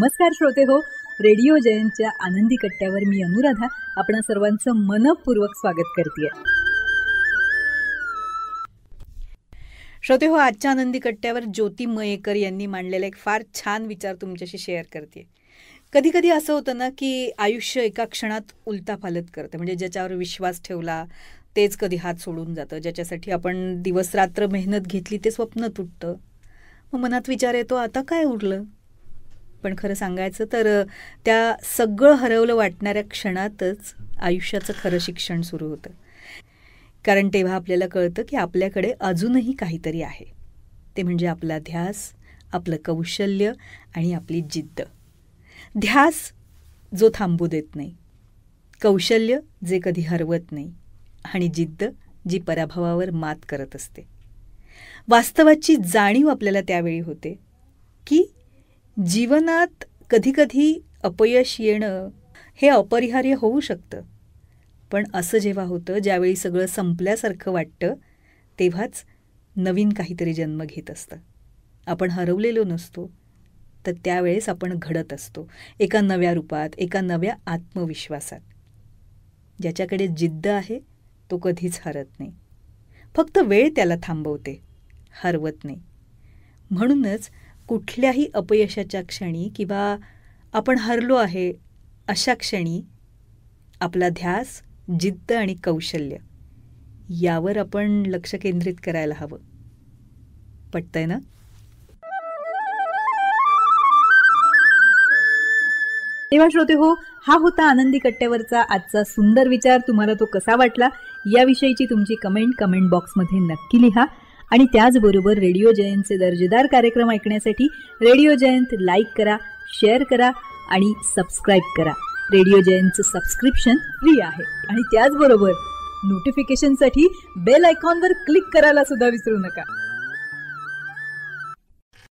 नमस्कार श्रोते हो, रेडिओ जयंतच्या आनंदी कट्ट्यावर मी अनुराधा आपणा सर्वांचं मनपूर्वक स्वागत करते. श्रोते हो, आजच्या आनंदी कट्ट्यावर ज्योती मयेकर यांनी मांडलेला एक फार छान विचार तुमच्याशी शेअर करते. कधी कधी असं होतं ना की आयुष्य एका क्षणात उलतापालत करतं. म्हणजे ज्याच्यावर विश्वास ठेवला तेच कधी हात सोडून जातं. ज्याच्यासाठी आपण दिवसरात्र मेहनत घेतली ते स्वप्न तुटतं. मग मनात विचार येतो, आता काय उरलं? पण खरं सांगायचं तर त्या सगळं हरवलं वाटणाऱ्या क्षणातच आयुष्याचं खरं शिक्षण सुरू होतं. कारण तेव्हा आपल्याला कळतं की आपल्याकडे अजूनही काहीतरी आहे. ते म्हणजे आपला ध्यास, आपलं कौशल्य आणि आपली जिद्द. ध्यास जो थांबू देत नाही, कौशल्य जे कधी हरवत नाही आणि जिद्द जी पराभवावर मात करत असते. वास्तवाची जाणीव आपल्याला त्यावेळी होते की जीवनात कधीकधी अपयश येणं हे अपरिहार्य होऊ शकतं. पण असं जेव्हा होतं, ज्यावेळी सगळं संपल्यासारखं वाटतं, तेव्हाच नवीन काहीतरी जन्म घेत असतं. आपण हरवलेलो नसतो, तर त्यावेळेस आपण घडत असतो एका नव्या रूपात, एका नव्या आत्मविश्वासात. ज्याच्याकडे जिद्द आहे तो कधीच हरत नाही. फक्त वेळ त्याला थांबवते, हरवत नाही. म्हणूनच कुठल्याही अपयशाच्या क्षणी किंवा आपण हरलो आहे अशा क्षणी आपला ध्यास, जिद्द आणि कौशल्य यावर आपण लक्ष केंद्रित करायला हवं. पटतंय ना? तेव्हा श्रोते हो, हा होता आनंदी कट्ट्यावरचा आजचा सुंदर विचार. तुम्हाला तो कसा वाटला याविषयीची तुमची कमेंट बॉक्समध्ये नक्की लिहा. आणि त्याचबरोबर रेडिओ जयंतचे दर्जेदार कार्यक्रम ऐकण्यासाठी रेडिओ जयंत लाईक करा, शेअर करा आणि सबस्क्राईब करा. रेडिओ जयंतचं सबस्क्रिप्शन फ्री आहे. आणि त्याचबरोबर नोटिफिकेशनसाठी बेल आयकॉनवर क्लिक करायला सुद्धा विसरू नका.